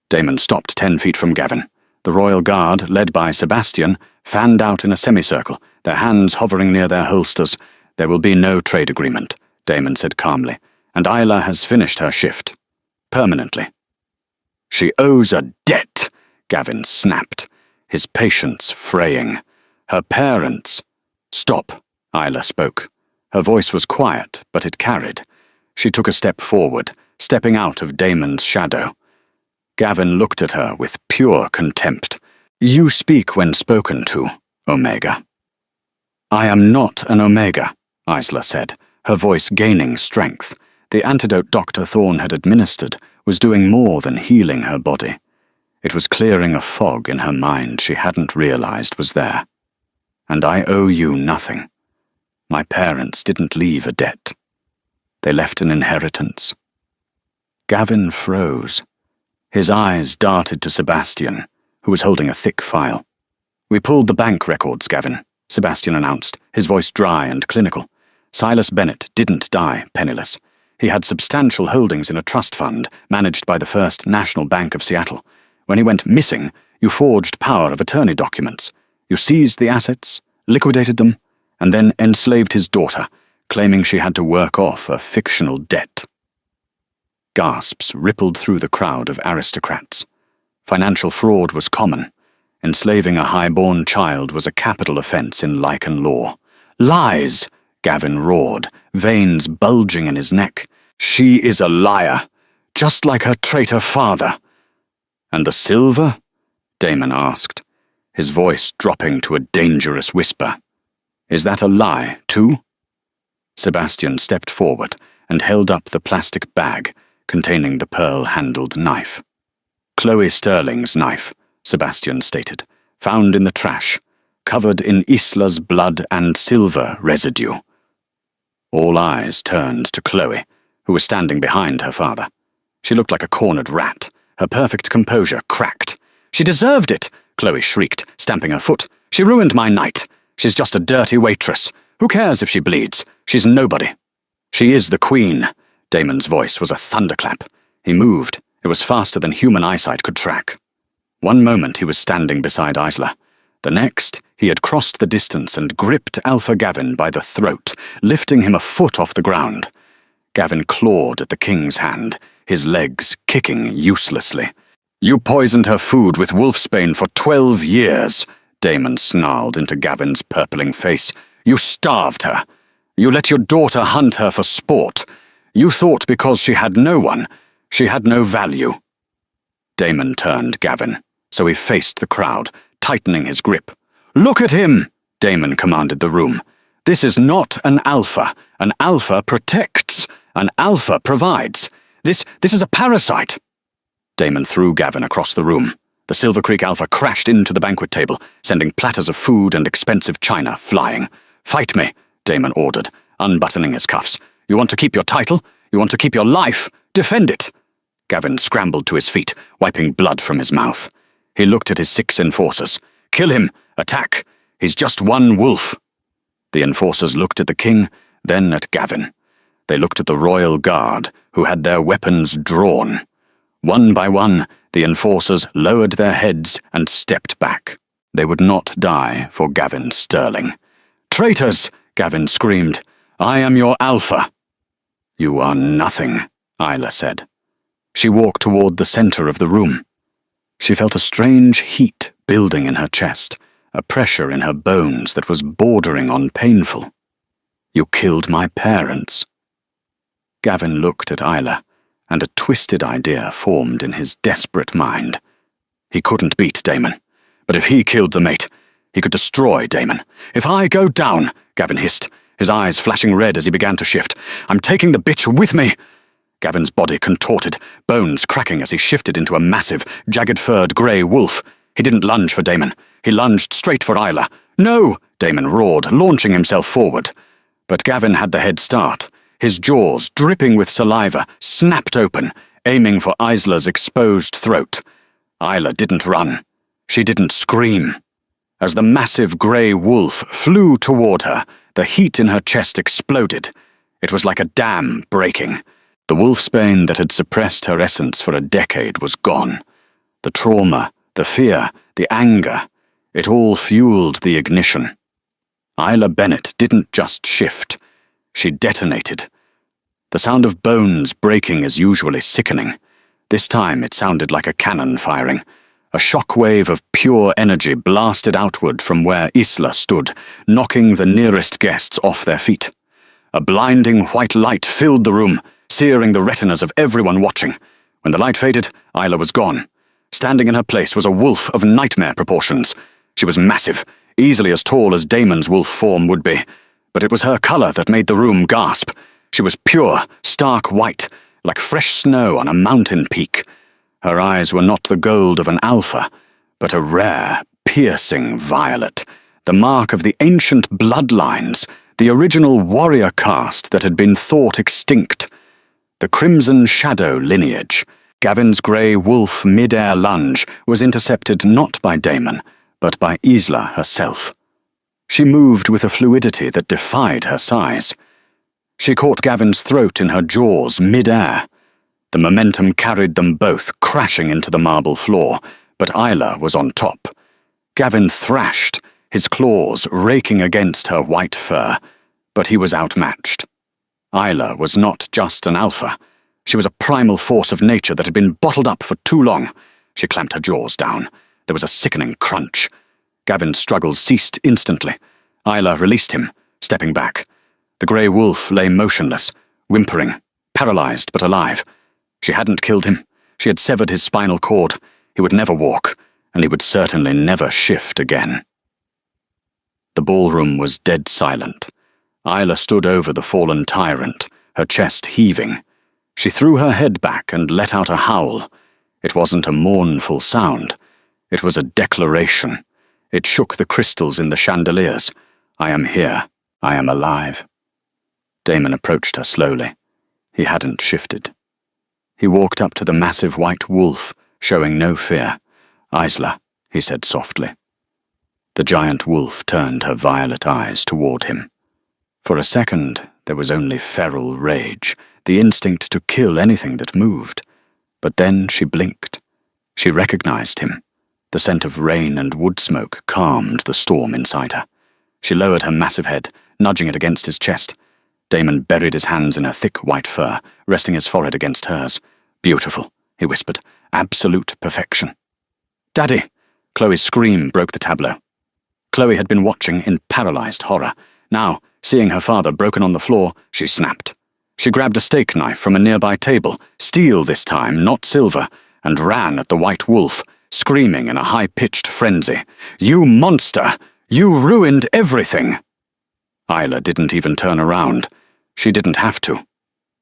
Damon stopped 10 feet from Gavin. The royal guard, led by Sebastian, fanned out in a semicircle, their hands hovering near their holsters. There will be no trade agreement, Damon said calmly, and Isla has finished her shift. Permanently. She owes a debt, Gavin snapped, his patience fraying. Her parents... Stop, Isla spoke. Her voice was quiet, but it carried. She took a step forward, stepping out of Damon's shadow. Gavin looked at her with pure contempt. You speak when spoken to, Omega. I am not an Omega, Isla said, her voice gaining strength. The antidote Dr. Thorne had administered was doing more than healing her body. It was clearing a fog in her mind she hadn't realized was there. And I owe you nothing. My parents didn't leave a debt. They left an inheritance. Gavin froze. His eyes darted to Sebastian, who was holding a thick file. We pulled the bank records, Gavin, Sebastian announced, his voice dry and clinical. Silas Bennett didn't die penniless. He had substantial holdings in a trust fund managed by the First National Bank of Seattle. When he went missing, you forged power of attorney documents. You seized the assets, liquidated them, and then enslaved his daughter, claiming she had to work off a fictional debt. Gasps rippled through the crowd of aristocrats. Financial fraud was common. Enslaving a high-born child was a capital offense in Lycan law. Lies! Gavin roared, veins bulging in his neck. She is a liar, just like her traitor father. And the silver? Damon asked, his voice dropping to a dangerous whisper. Is that a lie, too? Sebastian stepped forward and held up the plastic bag containing the pearl-handled knife. Chloe Sterling's knife, Sebastian stated, found in the trash, covered in Isla's blood and silver residue. All eyes turned to Chloe, who was standing behind her father. She looked like a cornered rat, her perfect composure cracked. She deserved it, Chloe shrieked, stamping her foot. She ruined my night. She's just a dirty waitress. Who cares if she bleeds? She's nobody. She is the queen. Damon's voice was a thunderclap. He moved. It was faster than human eyesight could track. One moment he was standing beside Isla. The next, he had crossed the distance and gripped Alpha Gavin by the throat, lifting him a foot off the ground. Gavin clawed at the king's hand, his legs kicking uselessly. You poisoned her food with wolfsbane for 12 years, Damon snarled into Gavin's purpling face. You starved her. You let your daughter hunt her for sport. You thought because she had no one, she had no value. Damon turned Gavin, so he faced the crowd, tightening his grip. Look at him, Damon commanded the room. This is not an alpha. An alpha protects. An alpha provides. This is a parasite. Damon threw Gavin across the room. The Silver Creek Alpha crashed into the banquet table, sending platters of food and expensive china flying. Fight me, Damon ordered, unbuttoning his cuffs. You want to keep your title? You want to keep your life? Defend it. Gavin scrambled to his feet, wiping blood from his mouth. He looked at his 6 enforcers. Kill him! Attack! He's just one wolf. The enforcers looked at the king, then at Gavin. They looked at the royal guard, who had their weapons drawn. One by one, the enforcers lowered their heads and stepped back. They would not die for Gavin Sterling. Traitors! Gavin screamed. I am your alpha. You are nothing, Isla said. She walked toward the center of the room. She felt a strange heat building in her chest, a pressure in her bones that was bordering on painful. You killed my parents. Gavin looked at Isla, and a twisted idea formed in his desperate mind. He couldn't beat Damon, but if he killed the mate, he could destroy Damon. If I go down, Gavin hissed, his eyes flashing red as he began to shift. I'm taking the bitch with me. Gavin's body contorted, bones cracking as he shifted into a massive, jagged-furred grey wolf. He didn't lunge for Damon. He lunged straight for Isla. No! Damon roared, launching himself forward. But Gavin had the head start. His jaws, dripping with saliva, snapped open, aiming for Isla's exposed throat. Isla didn't run. She didn't scream. As the massive grey wolf flew toward her, the heat in her chest exploded. It was like a dam breaking. The wolfsbane that had suppressed her essence for a decade was gone. The trauma, the fear, the anger, it all fueled the ignition. Isla Bennett didn't just shift. She detonated. The sound of bones breaking is usually sickening. This time it sounded like a cannon firing. A shockwave of pure energy blasted outward from where Isla stood, knocking the nearest guests off their feet. A blinding white light filled the room, searing the retinas of everyone watching. When the light faded, Isla was gone. Standing in her place was a wolf of nightmare proportions. She was massive, easily as tall as Damon's wolf form would be. But it was her color that made the room gasp. She was pure, stark white, like fresh snow on a mountain peak. Her eyes were not the gold of an alpha, but a rare, piercing violet, the mark of the ancient bloodlines, the original warrior caste that had been thought extinct. The Crimson Shadow lineage. Gavin's grey wolf mid-air lunge was intercepted not by Damon, but by Isla herself. She moved with a fluidity that defied her size. She caught Gavin's throat in her jaws mid-air. The momentum carried them both crashing into the marble floor, but Isla was on top. Gavin thrashed, his claws raking against her white fur, but he was outmatched. Isla was not just an alpha. She was a primal force of nature that had been bottled up for too long. She clamped her jaws down. There was a sickening crunch. Gavin's struggles ceased instantly. Isla released him, stepping back. The grey wolf lay motionless, whimpering, paralyzed but alive. She hadn't killed him. She had severed his spinal cord. He would never walk, and he would certainly never shift again. The ballroom was dead silent. Isla stood over the fallen tyrant, her chest heaving. She threw her head back and let out a howl. It wasn't a mournful sound. It was a declaration. It shook the crystals in the chandeliers. I am here. I am alive. Damon approached her slowly. He hadn't shifted. He walked up to the massive white wolf, showing no fear. Isla, he said softly. The giant wolf turned her violet eyes toward him. For a second, there was only feral rage, the instinct to kill anything that moved. But then she blinked. She recognized him. The scent of rain and wood smoke calmed the storm inside her. She lowered her massive head, nudging it against his chest. Damon buried his hands in her thick white fur, resting his forehead against hers. Beautiful, he whispered. Absolute perfection. Daddy! Chloe's scream broke the tableau. Chloe had been watching in paralyzed horror. Now, seeing her father broken on the floor, she snapped. She grabbed a steak knife from a nearby table, steel this time, not silver, and ran at the white wolf, screaming in a high-pitched frenzy. You monster! You ruined everything! Isla didn't even turn around. She didn't have to.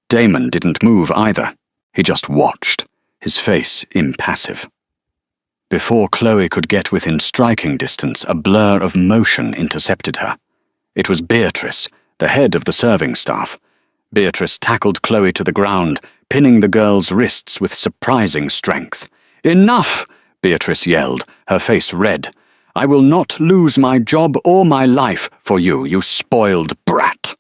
Damon didn't move either. He just watched, his face impassive. Before Chloe could get within striking distance, a blur of motion intercepted her. It was Beatrice, the head of the serving staff. Beatrice tackled Chloe to the ground, pinning the girl's wrists with surprising strength. Enough! Beatrice yelled, her face red. I will not lose my job or my life for you, you spoiled brat.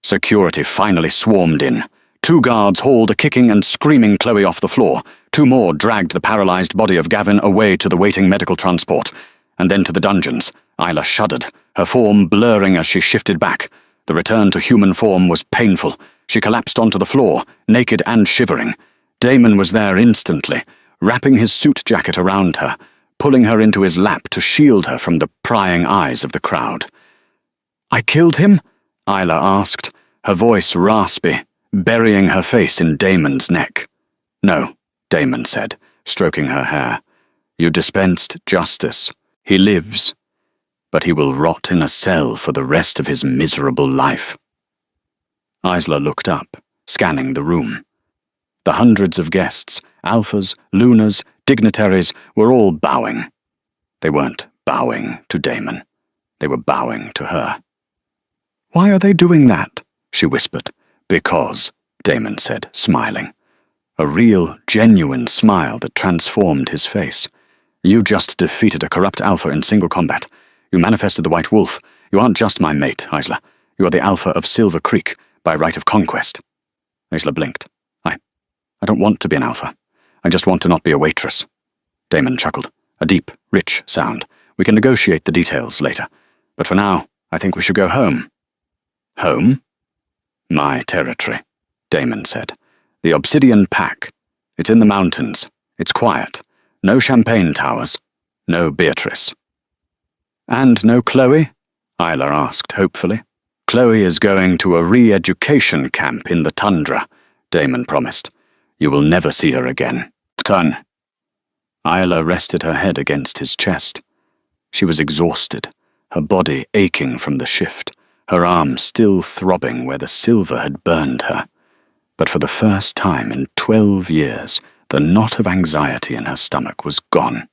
Security finally swarmed in. 2 guards hauled a kicking and screaming Chloe off the floor. 2 more dragged the paralyzed body of Gavin away to the waiting medical transport, and then to the dungeons. Isla shuddered, her form blurring as she shifted back. The return to human form was painful. She collapsed onto the floor, naked and shivering. Damon was there instantly, wrapping his suit jacket around her, pulling her into his lap to shield her from the prying eyes of the crowd. I killed him? Isla asked, her voice raspy, burying her face in Damon's neck. No, Damon said, stroking her hair. You dispensed justice. He lives. But he will rot in a cell for the rest of his miserable life. Isla looked up, scanning the room. The hundreds of guests, alphas, lunas, dignitaries, were all bowing. They weren't bowing to Damon. They were bowing to her. Why are they doing that? She whispered. Because, Damon said, smiling. A real, genuine smile that transformed his face. You just defeated a corrupt alpha in single combat. You manifested the White Wolf. You aren't just my mate, Isla. You are the alpha of Silver Creek, by right of conquest. Isla blinked. I don't want to be an alpha. I just want to not be a waitress. Damon chuckled. A deep, rich sound. We can negotiate the details later. But for now, I think we should go home. Home? My territory, Damon said. The Obsidian Pack. It's in the mountains. It's quiet. No champagne towers. No Beatrice. And no Chloe? Isla asked hopefully. Chloe is going to a re-education camp in the tundra, Damon promised. You will never see her again. Son. Isla rested her head against his chest. She was exhausted, her body aching from the shift, her arm still throbbing where the silver had burned her. But for the first time in 12 years, the knot of anxiety in her stomach was gone.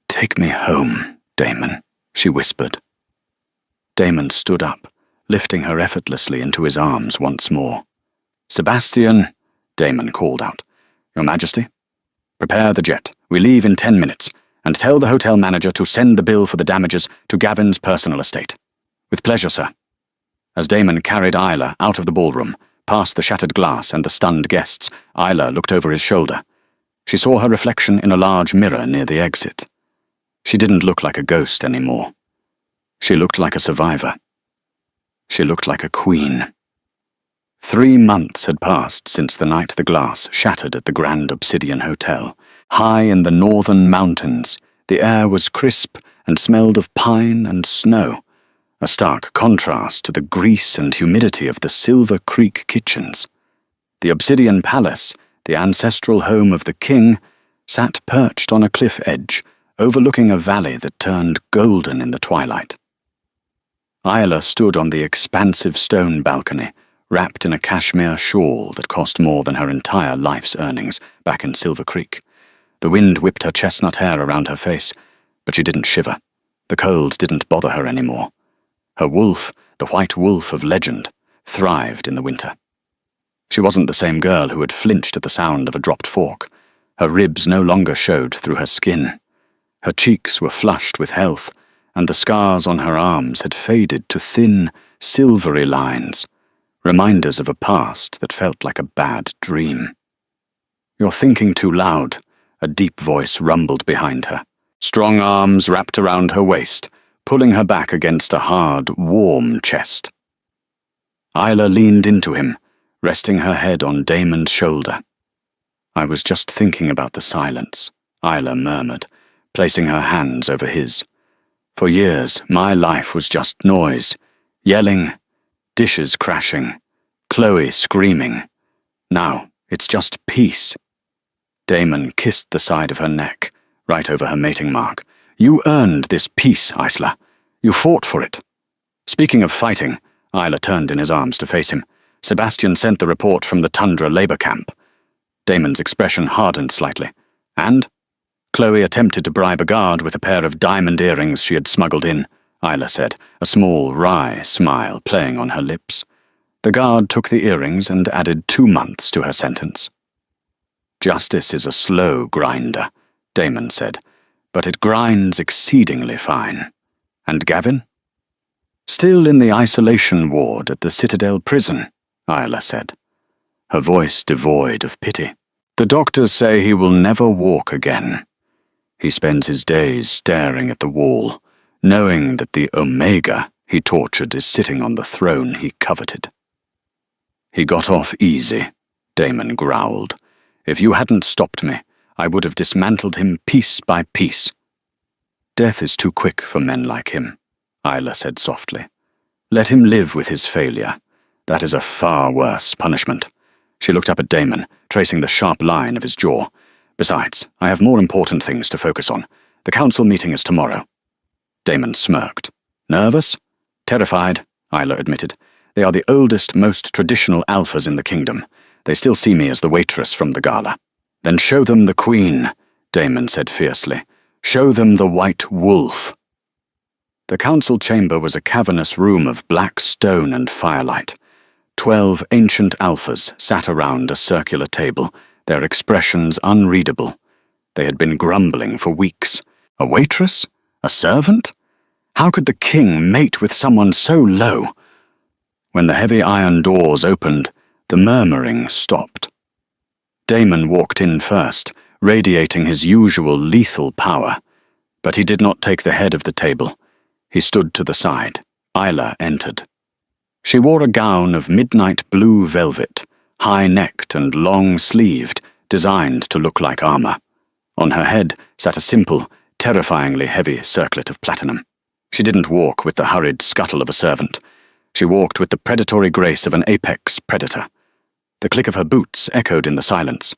Take me home, Damon, she whispered. Damon stood up, lifting her effortlessly into his arms once more. Sebastian, Damon called out. Your Majesty? Prepare the jet. We leave in 10 minutes, and tell the hotel manager to send the bill for the damages to Gavin's personal estate. With pleasure, sir. As Damon carried Isla out of the ballroom, past the shattered glass and the stunned guests, Isla looked over his shoulder. She saw her reflection in a large mirror near the exit. She didn't look like a ghost anymore. She looked like a survivor. She looked like a queen. 3 months had passed since the night the glass shattered at the Grand Obsidian Hotel. High in the northern mountains, The air was crisp and smelled of pine and snow, a stark contrast to the grease and humidity of the Silver Creek kitchens. The Obsidian Palace, the ancestral home of the king, sat perched on a cliff edge, overlooking a valley that turned golden in the twilight. Isla stood on the expansive stone balcony, wrapped in a cashmere shawl that cost more than her entire life's earnings back in Silver Creek. The wind whipped her chestnut hair around her face, but she didn't shiver. The cold didn't bother her anymore. Her wolf, the white wolf of legend, thrived in the winter. She wasn't the same girl who had flinched at the sound of a dropped fork. Her ribs no longer showed through her skin. Her cheeks were flushed with health, and the scars on her arms had faded to thin, silvery lines, reminders of a past that felt like a bad dream. "You're thinking too loud," a deep voice rumbled behind her. Strong arms wrapped around her waist, pulling her back against a hard, warm chest. Isla leaned into him, resting her head on Damon's shoulder. "I was just thinking about the silence," Isla murmured, placing her hands over his. "For years, my life was just noise, yelling, dishes crashing, Chloe screaming. Now, it's just peace." Damon kissed the side of her neck, right over her mating mark. "You earned this peace, Isla. You fought for it." Speaking of fighting, Isla turned in his arms to face him. Sebastian sent the report from the Tundra labor camp. Damon's expression hardened slightly. "And?" "Chloe attempted to bribe a guard with a pair of diamond earrings she had smuggled in," Isla said, a small, wry smile playing on her lips. "The guard took the earrings and added 2 months to her sentence." "Justice is a slow grinder," Damon said, "but it grinds exceedingly fine. And Gavin?" "Still in the isolation ward at the Citadel prison," Isla said, her voice devoid of pity. "The doctors say he will never walk again. He spends his days staring at the wall, knowing that the Omega he tortured is sitting on the throne he coveted." "He got off easy," Damon growled. "If you hadn't stopped me, I would have dismantled him piece by piece." "Death is too quick for men like him," Isla said softly. "Let him live with his failure. That is a far worse punishment." She looked up at Damon, tracing the sharp line of his jaw. "Besides, I have more important things to focus on. The council meeting is tomorrow." Damon smirked. "Nervous?" "Terrified," Isla admitted. "They are the oldest, most traditional alphas in the kingdom. They still see me as the waitress from the gala." "Then show them the queen," Damon said fiercely. "Show them the white wolf." The council chamber was a cavernous room of black stone and firelight. 12 ancient alphas sat around a circular table, their expressions unreadable. They had been grumbling for weeks. A waitress? A servant? How could the king mate with someone so low? When the heavy iron doors opened, the murmuring stopped. Damon walked in first, radiating his usual lethal power. But he did not take the head of the table. He stood to the side. Isla entered. She wore a gown of midnight blue velvet, high-necked and long-sleeved, designed to look like armor. On her head sat a simple, terrifyingly heavy circlet of platinum. She didn't walk with the hurried scuttle of a servant. She walked with the predatory grace of an apex predator. The click of her boots echoed in the silence.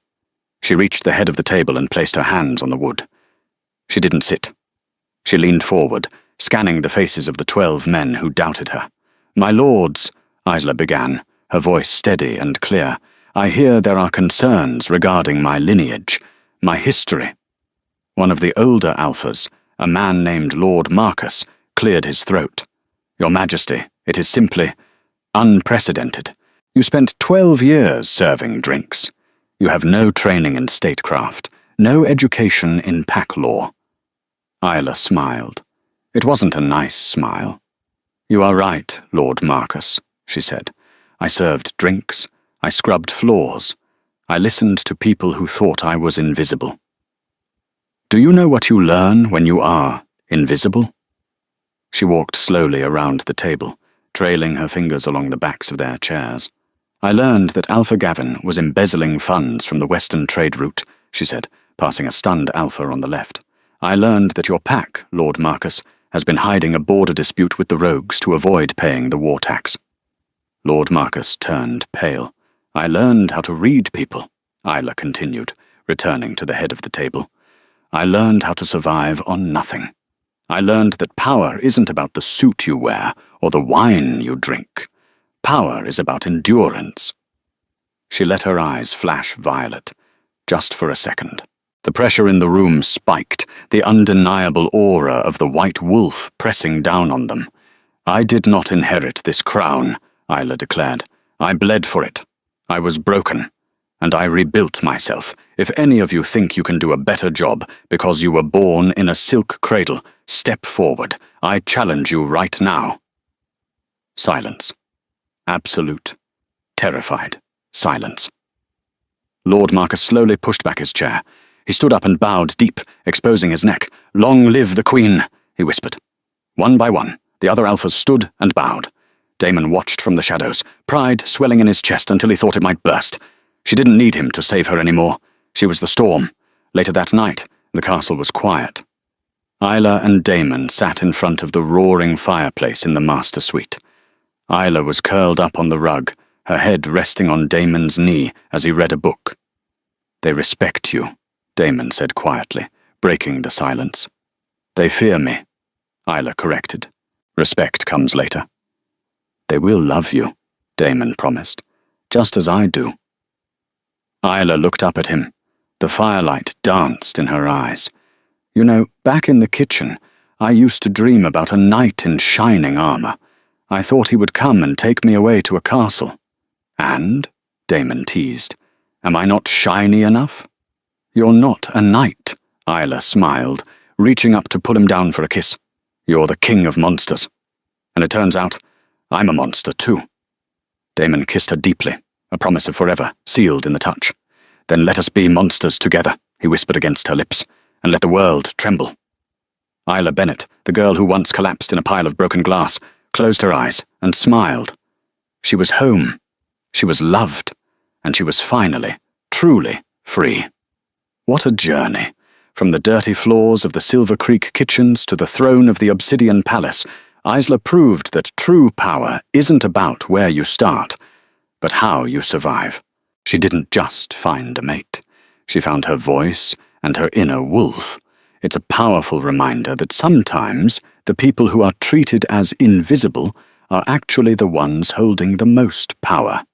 She reached the head of the table and placed her hands on the wood. She didn't sit. She leaned forward, scanning the faces of the 12 men who doubted her. "My lords," Isla began, her voice steady and clear, "I hear there are concerns regarding my lineage, my history." One of the older alphas, a man named Lord Marcus, cleared his throat. "Your Majesty, it is simply unprecedented. You spent 12 years serving drinks. You have no training in statecraft, no education in pack law." Isla smiled. It wasn't a nice smile. "You are right, Lord Marcus," she said. "I served drinks. I scrubbed floors. I listened to people who thought I was invisible." "Do you know what you learn when you are invisible?" She walked slowly around the table, trailing her fingers along the backs of their chairs. "I learned that Alpha Gavin was embezzling funds from the Western trade route," she said, passing a stunned Alpha on the left. I learned that your pack, Lord Marcus, has been hiding a border dispute with the rogues to avoid paying the war tax. Lord Marcus turned pale. I learned how to read people, Isla continued, returning to the head of the table. I learned how to survive on nothing. I learned that power isn't about the suit you wear or the wine you drink. Power is about endurance. She let her eyes flash violet, just for a second. The pressure in the room spiked, the undeniable aura of the white wolf pressing down on them. I did not inherit this crown, Isla declared. I bled for it. I was broken, and I rebuilt myself. If any of you think you can do a better job because you were born in a silk cradle, step forward. I challenge you right now. Silence. Absolute, terrified silence. Lord Marcus slowly pushed back his chair. He stood up and bowed deep, exposing his neck. Long live the Queen, he whispered. One by one, the other alphas stood and bowed. Damon watched from the shadows, pride swelling in his chest until he thought it might burst. She didn't need him to save her anymore. She was the storm. Later that night, the castle was quiet. Isla and Damon sat in front of the roaring fireplace in the master suite. Isla was curled up on the rug, her head resting on Damon's knee as he read a book. They respect you, Damon said quietly, breaking the silence. They fear me, Isla corrected. Respect comes later. They will love you, Damon promised, just as I do. Isla looked up at him. The firelight danced in her eyes. You know, back in the kitchen, I used to dream about a knight in shining armor. I thought he would come and take me away to a castle. And, Damon teased, am I not shiny enough? You're not a knight, Isla smiled, reaching up to pull him down for a kiss. You're the king of monsters. And it turns out, I'm a monster too. Damon kissed her deeply, a promise of forever, sealed in the touch. Then let us be monsters together, he whispered against her lips, and let the world tremble. Isla Bennett, the girl who once collapsed in a pile of broken glass, closed her eyes and smiled. She was home. She was loved, and she was finally, truly free. What a journey! From the dirty floors of the Silver Creek kitchens to the throne of the Obsidian Palace, Isla proved that true power isn't about where you start, but how you survive. She didn't just find a mate. She found her voice and her inner wolf. It's a powerful reminder that sometimes the people who are treated as invisible are actually the ones holding the most power.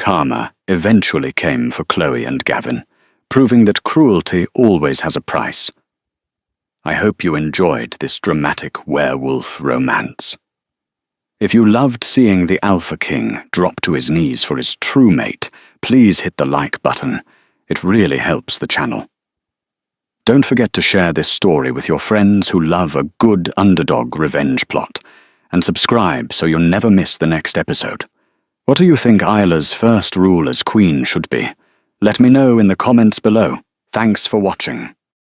Karma eventually came for Chloe and Gavin, proving that cruelty always has a price. I hope you enjoyed this dramatic werewolf romance. If you loved seeing the Alpha King drop to his knees for his true mate, please hit the like button. It really helps the channel. Don't forget to share this story with your friends who love a good underdog revenge plot, and subscribe so you'll never miss the next episode. What do you think Isla's first rule as queen should be? Let me know in the comments below. Thanks for watching.